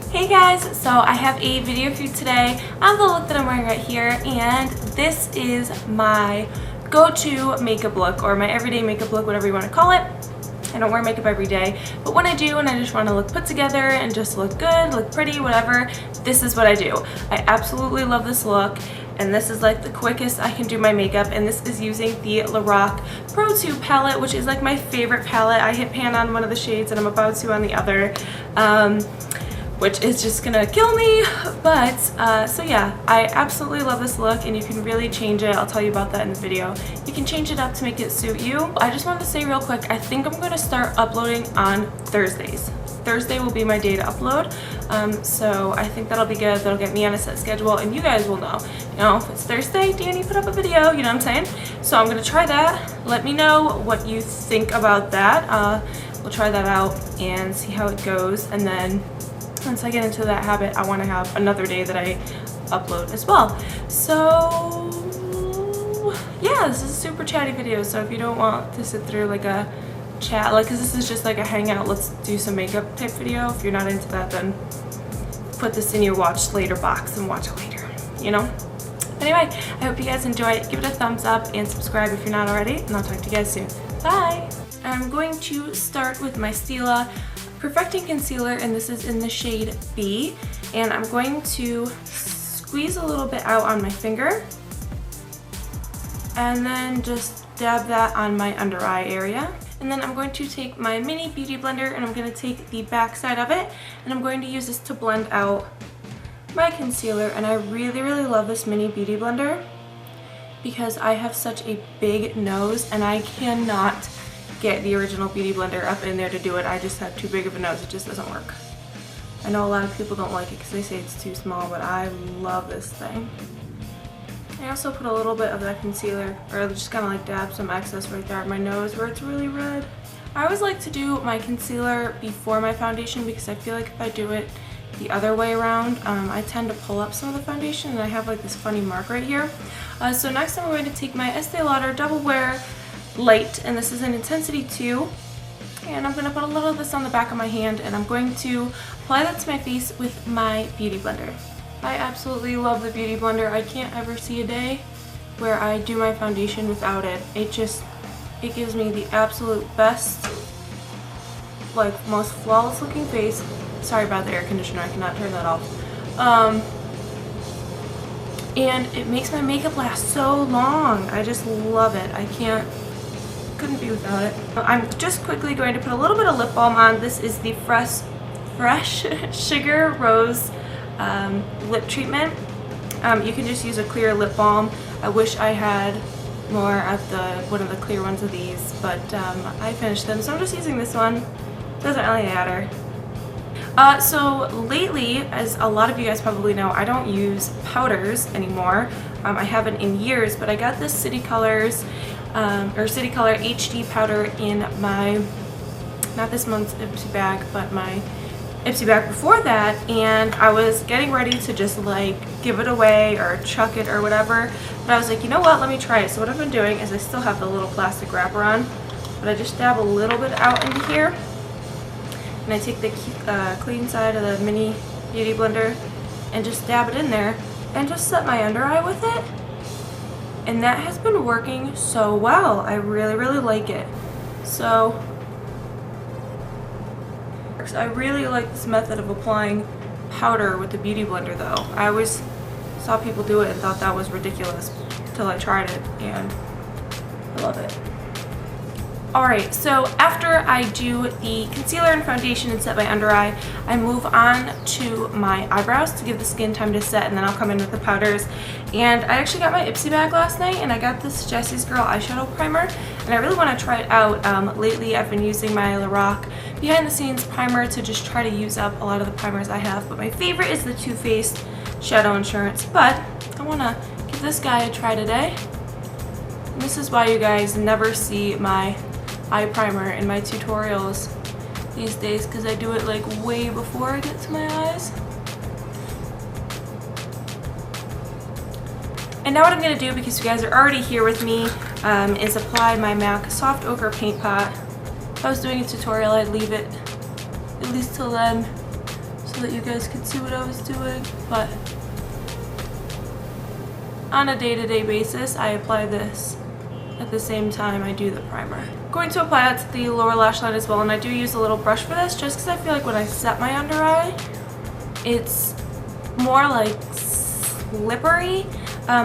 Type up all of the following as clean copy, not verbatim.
Hey guys, so I have a video for you today on the look that I'm wearing right here, and this is my go-to makeup look, or my everyday makeup look, whatever you want to call it. I don't wear makeup every day, but when I do and I just want to look put together and just look good, look pretty, whatever, this is what I do. I absolutely love this look, and this is like the quickest I can do my makeup, and this is using the Lorac Pro 2 palette, which is like my favorite palette. I hit pan on one of the shades and I'm about to on the other, which is just gonna kill me, but so yeah, I absolutely love this look, and you can really change it. I'll tell you about that in the video. You can change it up to make it suit you. I just wanted to say real quick, I think I'm gonna start uploading on Thursdays. Thursday will be my day to upload, so I think that'll be good. That'll get me on a set schedule, and you guys will know, you know, if it's Thursday, Danny put up a video, you know what I'm saying? So I'm gonna try that. Let me know what you think about that. We'll try that out and see how it goes, and then once I get into that habit, I want to have another day that I upload as well. So yeah, this is a super chatty video, so if you don't want to sit through like a chat, like, because this is just like a hangout, let's do some makeup type video, if you're not into that, then put this in your watch later box and watch it later, you know? Anyway, I hope you guys enjoy it. Give it a thumbs up and subscribe if you're not already, and I'll talk to you guys soon. Bye! I'm going to start with my Stila Perfecting Concealer, and this is in the shade B, and I'm going to squeeze a little bit out on my finger and then just dab that on my under eye area. And then I'm going to take my mini beauty blender, and I'm going to take the back side of it, and I'm going to use this to blend out my concealer. And I really love this mini beauty blender because I have such a big nose and I cannot get the original beauty blender up in there to do it. I just have too big of a nose. It just doesn't work. I know a lot of people don't like it because they say it's too small, but I love this thing. I also put a little bit of that concealer, or just kind of like dab some excess right there at my nose where it's really red. I always like to do my concealer before my foundation because I feel like if I do it the other way around, I tend to pull up some of the foundation, and I have like this funny mark right here. So next I'm going to take my Estee Lauder Double Wear Light, and this is an intensity 2, and I'm going to put a little of this on the back of my hand, and I'm going to apply that to my face with my beauty blender. I absolutely love the beauty blender. I can't ever see a day where I do my foundation without it. It gives me the absolute best, like most flawless looking face. Sorry about the air conditioner, I cannot turn that off. And it makes my makeup last so long. I just love it. Couldn't be without it. I'm just quickly going to put a little bit of lip balm on. This is the Fresh Sugar Rose lip treatment. You can just use a clear lip balm. I wish I had more of one of the clear ones of these, but I finished them, so I'm just using this one. Doesn't really matter. So lately, as a lot of you guys probably know, I don't use powders anymore. I haven't in years, but I got this City Color HD powder in my, not this month's Ipsy bag, but my Ipsy bag before that, and I was getting ready to just like give it away or chuck it or whatever, but I was like, you know what, let me try it. So what I've been doing is I still have the little plastic wrapper on, but I just dab a little bit out into here, and I take the clean side of the mini beauty blender and just dab it in there and just set my under eye with it. And that has been working so well. I really like it. So I really like this method of applying powder with the beauty blender though. I always saw people do it and thought that was ridiculous until I tried it, and I love it. Alright, so after I do the concealer and foundation and set my under eye, I move on to my eyebrows to give the skin time to set, and then I'll come in with the powders. And I actually got my Ipsy bag last night, and I got this Jessie's Girl eyeshadow primer, and I really want to try it out. Lately I've been using my Lorac Behind the Scenes primer to just try to use up a lot of the primers I have, but my favorite is the Too Faced Shadow Insurance, but I want to give this guy a try today. And this is why you guys never see my eye primer in my tutorials these days, because I do it like way before I get to my eyes. And now what I'm going to do, because you guys are already here with me, is apply my MAC Soft Ochre Paint Pot. If I was doing a tutorial, I'd leave it at least till then so that you guys could see what I was doing. But on a day-to-day basis, I apply this at the same time I do the primer. I'm going to apply it to the lower lash line as well, and I do use a little brush for this just because I feel like when I set my under eye, it's more like slippery.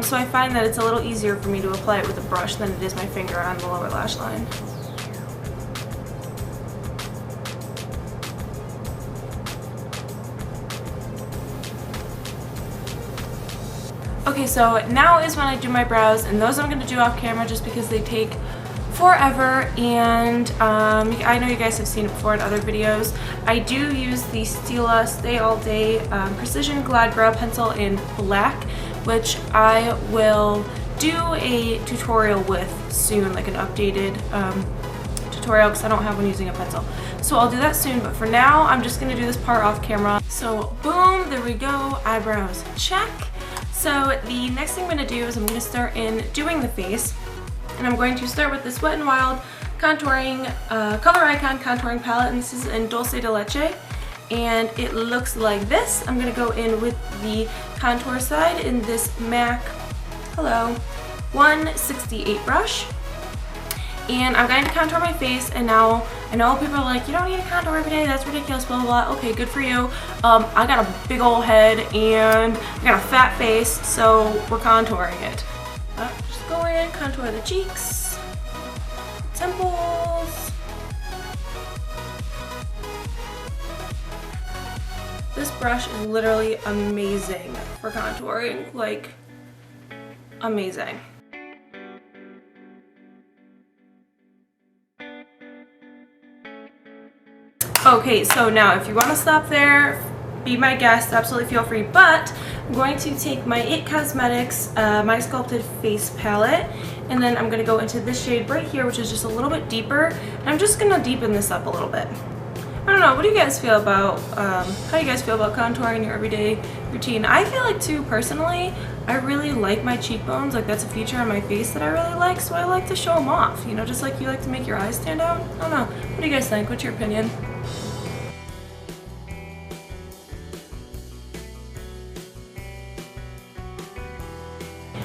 So I find that it's a little easier for me to apply it with a brush than it is my finger on the lower lash line. Okay, so now is when I do my brows, and those I'm going to do off camera just because they take forever, and I know you guys have seen it before in other videos. I do use the Stila Stay All Day Precision Glide Brow Pencil in black, which I will do a tutorial with soon, like an updated tutorial, because I don't have one using a pencil. So I'll do that soon, but for now, I'm just going to do this part off camera. So boom, there we go, eyebrows check. So the next thing I'm going to do is I'm going to start in doing the face, and I'm going to start with this Wet n Wild contouring Color Icon contouring palette, and this is in Dulce de Leche, and it looks like this. I'm going to go in with the contour side in this MAC 168 brush, and I'm going to contour my face. And now I know people are like, you don't need to contour every day, that's ridiculous, blah blah blah. Okay, good for you. I got a big old head and I got a fat face, so we're contouring it. Just go in, contour the cheeks, temples. This brush is literally amazing for contouring, like amazing. Okay, so now if you want to stop there, be my guest, absolutely feel free, but I'm going to take my IT Cosmetics My Sculpted Face Palette, and then I'm going to go into this shade right here, which is just a little bit deeper, and I'm just going to deepen this up a little bit. I don't know, what do you guys feel about, how do you guys feel about contouring your everyday routine? I feel like too, personally, I really like my cheekbones, like that's a feature on my face that I really like, so I like to show them off, you know, just like you like to make your eyes stand out. I don't know, what do you guys think? What's your opinion?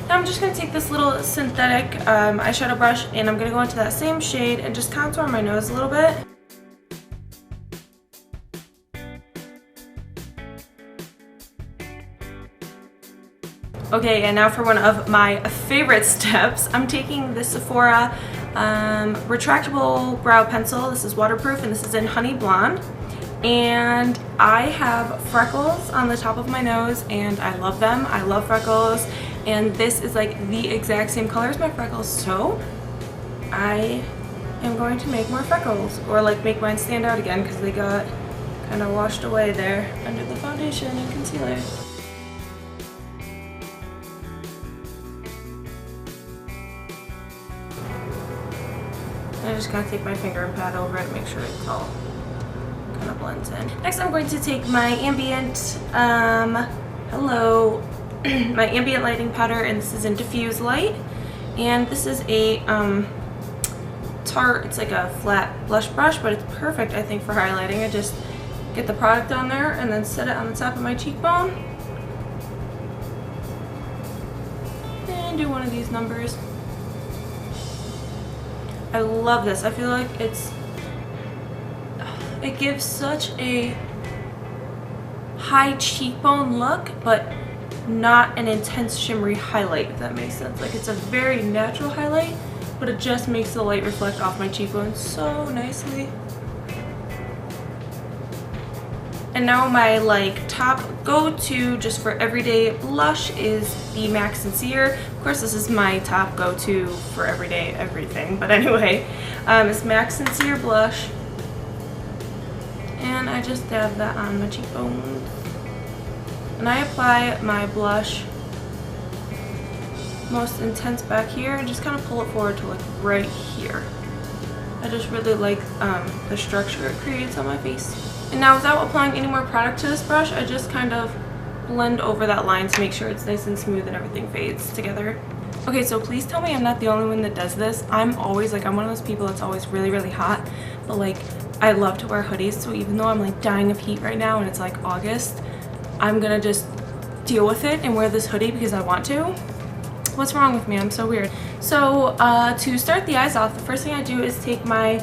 Now I'm just going to take this little synthetic eyeshadow brush, and I'm going to go into that same shade and just contour my nose a little bit. Okay, and now for one of my favorite steps, I'm taking the Sephora retractable brow pencil. This is waterproof, and this is in Honey Blonde. And I have freckles on the top of my nose, and I love them. I love freckles, and this is like the exact same color as my freckles, so I am going to make more freckles, or like make mine stand out again because they got kind of washed away there under the foundation and concealer. I'm just going to take my finger and pat over it, make sure it's all kind of blends in. Next I'm going to take my ambient, my ambient lighting powder, and this is in Diffuse Light. And this is a Tarte, it's like a flat blush brush, but it's perfect I think for highlighting. I just get the product on there and then set it on the top of my cheekbone. And do one of these numbers. I love this. I feel like it gives such a high cheekbone look, but not an intense shimmery highlight, if that makes sense. Like, it's a very natural highlight, but it just makes the light reflect off my cheekbone so nicely. And now my like top go-to just for everyday blush is the MAC Sincere. Of course, this is my top go-to for everyday everything, but anyway, it's MAC Sincere blush, and I just dab that on my cheekbones. And I apply my blush most intense back here and just kind of pull it forward to like right here. I just really like the structure it creates on my face. And now without applying any more product to this brush, I just kind of blend over that line to make sure it's nice and smooth and everything fades together. Okay, so please tell me I'm not the only one that does this. I'm always like, I'm one of those people that's always really, really hot, but like I love to wear hoodies, so even though I'm like dying of heat right now and it's like August, I'm gonna just deal with it and wear this hoodie because I want to. What's wrong with me? I'm so weird. So to start the eyes off, the first thing I do is take my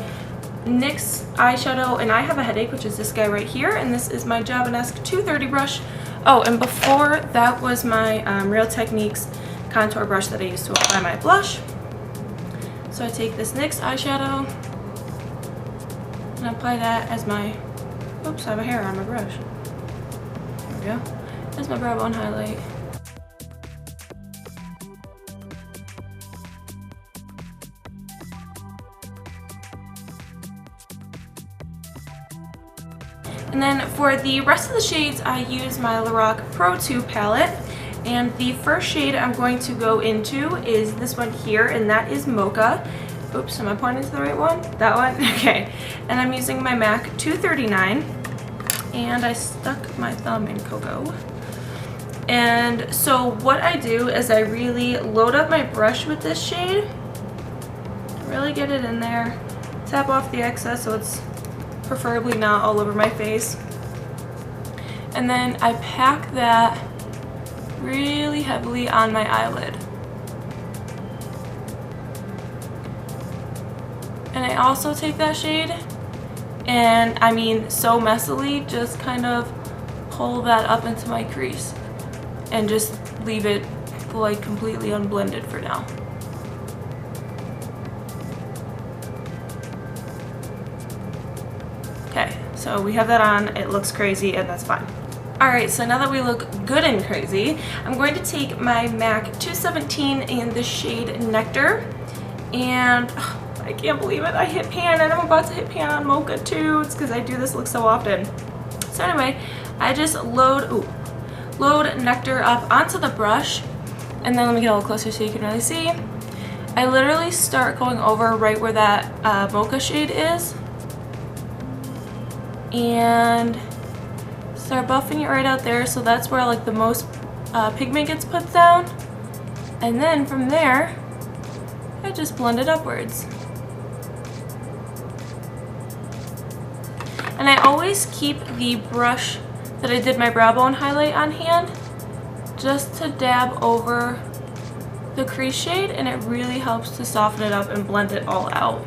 NYX eyeshadow, and I have a headache, which is this guy right here, and this is my Jabonesque 230 brush. Oh, and before that was my Real Techniques contour brush that I used to apply my blush. So I take this NYX eyeshadow and apply that as my, oops, I have a hair on my brush. There we go. As my brow bone highlight. And then for the rest of the shades, I use my Lorac Pro 2 palette. And the first shade I'm going to go into is this one here, and that is Mocha. Oops, am I pointing to the right one? That one? Okay. And I'm using my MAC 239. And I stuck my thumb in Cocoa. And so what I do is I really load up my brush with this shade. Really get it in there. Tap off the excess so it's preferably not all over my face. And then I pack that really heavily on my eyelid. And I also take that shade and, I mean, so messily, just kind of pull that up into my crease and just leave it like completely unblended for now. Okay, so we have that on. It looks crazy and that's fine. Alright, so now that we look good and crazy, I'm going to take my MAC 217 in the shade Nectar, and I can't believe it, I hit pan, and I'm about to hit pan on Mocha too. It's because I do this look so often. So anyway, I just load Nectar up onto the brush, and then let me get a little closer so you can really see. I literally start going over right where that Mocha shade is, and start buffing it right out there, so that's where like the most pigment gets put down, and then from there I just blend it upwards. And I always keep the brush that I did my brow bone highlight on hand just to dab over the crease shade, and it really helps to soften it up and blend it all out.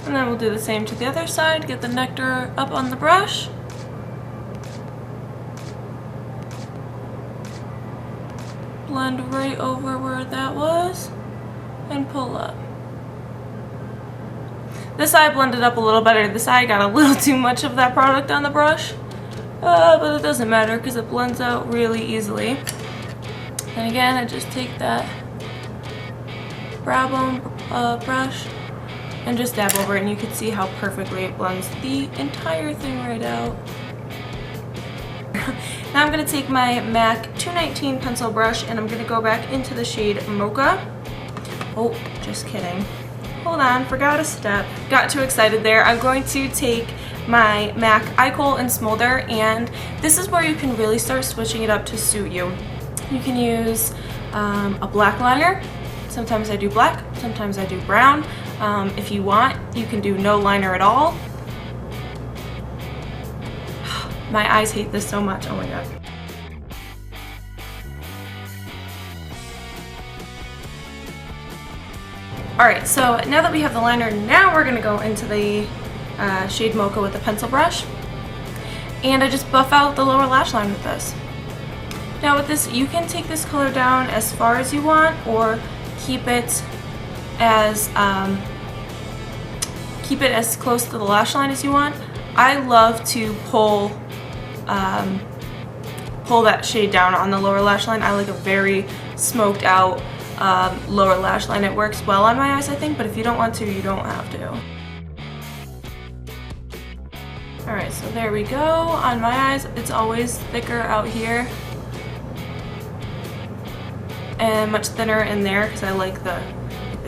And then we'll do the same to the other side, get the Nectar up on the brush. Blend right over where that was and pull up. This eye blended up a little better. This eye got a little too much of that product on the brush, but it doesn't matter because it blends out really easily. And again, I just take that brow bone brush and just dab over it, and you can see how perfectly it blends the entire thing right out. Now I'm going to take my MAC 219 pencil brush, and I'm going to go back into the shade Mocha. Oh, just kidding. Hold on, forgot a step. Got too excited there. I'm going to take my MAC Eye Kohl and Smolder, and this is where you can really start switching it up to suit you. You can use a black liner. Sometimes I do black, sometimes I do brown. If you want, you can do no liner at all. My eyes hate this so much, oh my god. Alright, so now that we have the liner, now we're going to go into the shade Mocha with the pencil brush. And I just buff out the lower lash line with this. Now with this, you can take this color down as far as you want, or keep it as close to the lash line as you want. I love to pull that shade down on the lower lash line. I like a very smoked out lower lash line. It works well on my eyes, I think, but if you don't want to, you don't have to. Alright, so there we go. On my eyes, it's always thicker out here and much thinner in there because I like the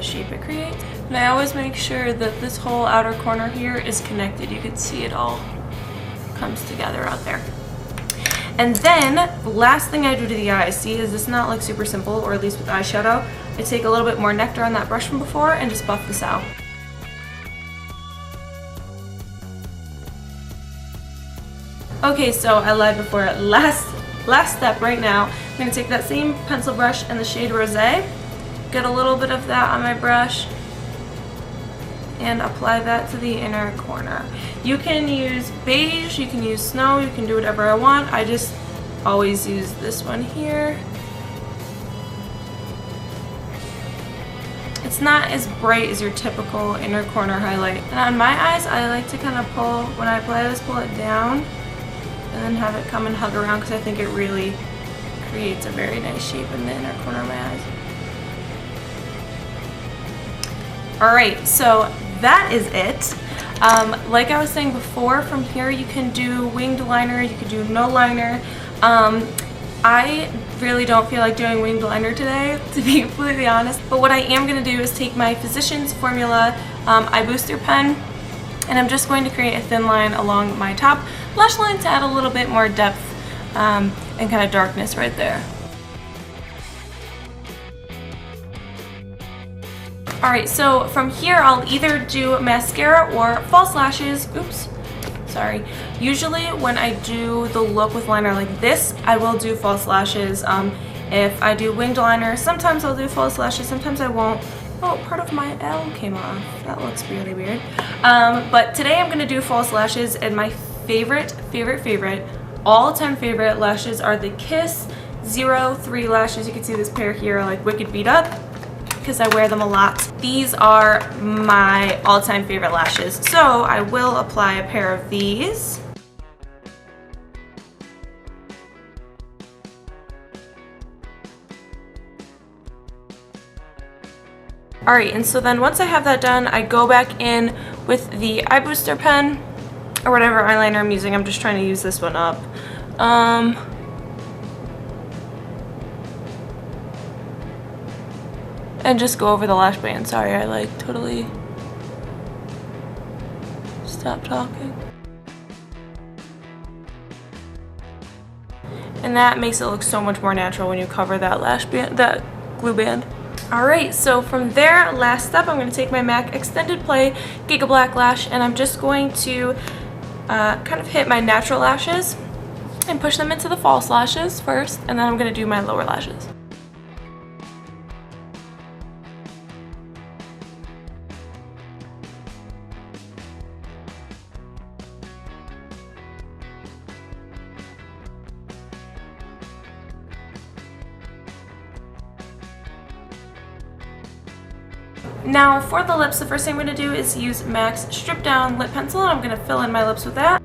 shape it creates. And I always make sure that this whole outer corner here is connected. You can see it all comes together out there. And then the last thing I do to the eyes, see, is this not like super simple, or at least with eyeshadow? I take a little bit more nectar on that brush from before and just buff this out. Okay, so I lied before. Last step right now. I'm going to take that same pencil brush and the shade Rosé, get a little bit of that on my brush, and apply that to the inner corner. You can use beige, you can use snow, you can do whatever I want. I just always use this one here. It's not as bright as your typical inner corner highlight. And on my eyes, I like to kind of pull, when I apply this, pull it down and then have it come and hug around, because I think it really creates a very nice shape in the inner corner of my eyes. Alright, so that is it. Like I was saying before, from here you can do winged liner, you can do no liner. I really don't feel like doing winged liner today, to be completely honest. But what I am going to do is take my Physicians Formula Eye Booster pen, and I'm just going to create a thin line along my top lash line to add a little bit more depth and kind of darkness right there. Alright, so from here I'll either do mascara or false lashes. Oops, sorry. Usually when I do the look with liner like this, I will do false lashes. If I do winged liner, sometimes I'll do false lashes, sometimes I won't. Oh, part of my L came off. That looks really weird. But today I'm going to do false lashes, and my favorite all-time favorite lashes are the Kiss 03 lashes. You can see this pair here are like wicked beat up because I wear them a lot. These are my all-time favorite lashes. So I will apply a pair of these. Alright, and so then once I have that done, I go back in with the eye booster pen, or whatever eyeliner I'm using. I'm just trying to use this one up. And just go over the lash band. Sorry, I like totally stopped talking. And that makes it look so much more natural when you cover that lash band, that glue band. Alright, so from there, last step, I'm going to take my MAC Extended Play Giga Black Lash, and I'm just going to kind of hit my natural lashes and push them into the false lashes first, and then I'm going to do my lower lashes. Now for the lips, the first thing I'm going to do is use MAC's Strip Down Lip Pencil, and I'm going to fill in my lips with that.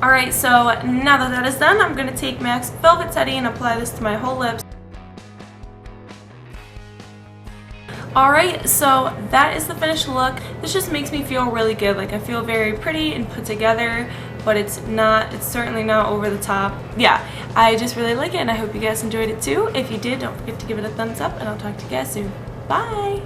Alright, so now that that is done, I'm going to take MAC's Velvet Teddy and apply this to my whole lips. Alright, so that is the finished look. This just makes me feel really good. Like, I feel very pretty and put together, but it's certainly not over the top. Yeah, I just really like it, and I hope you guys enjoyed it too. If you did, don't forget to give it a thumbs up, and I'll talk to you guys soon. Bye!